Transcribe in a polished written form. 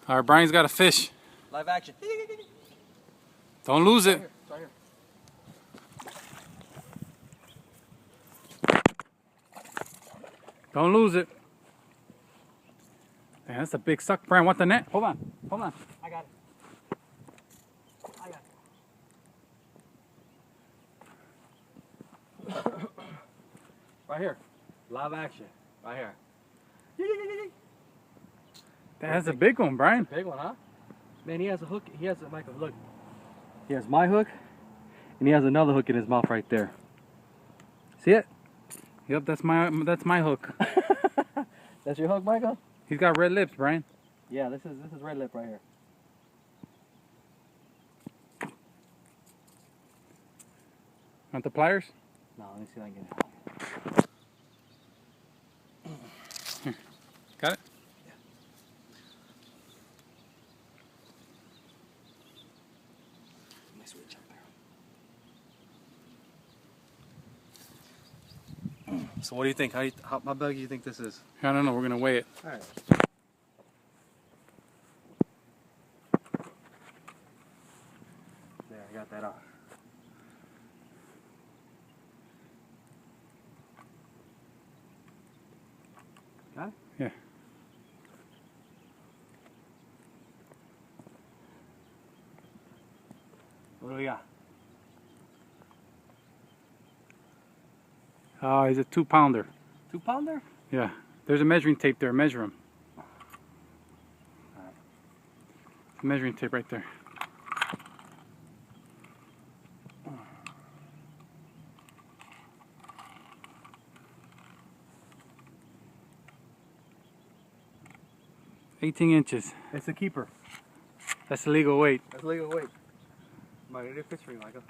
All right, Brian's got a fish. Live action. Don't lose it. It's right here. Don't lose it. Man, that's a big suck. Brian, want the net? Hold on. Hold on. I got it. I got it. Right here. Live action. Right here. That's a big one, Brian. Big one, huh? Man, he has a hook. He has a, like a look. He has my hook, and he has another hook in his mouth right there. See it? Yep, that's my hook. That's your hook, Michael? He's got red lips, Brian. Yeah, this is red lip right here. Want the pliers? No, let me see if I can get it. Got it? Yeah. Let me switch up there. So what do you think? How big do you think this is? I don't know. We're gonna weigh it. All right. There, I got that off. Got it? Yeah. What do we got? He's a 2-pounder. 2-pounder? Yeah. There's a measuring tape there. Measure him. Alright. Measuring tape right there. $18. It's a keeper. That's the legal weight. That's legal weight. Might get a fish for you, Michael.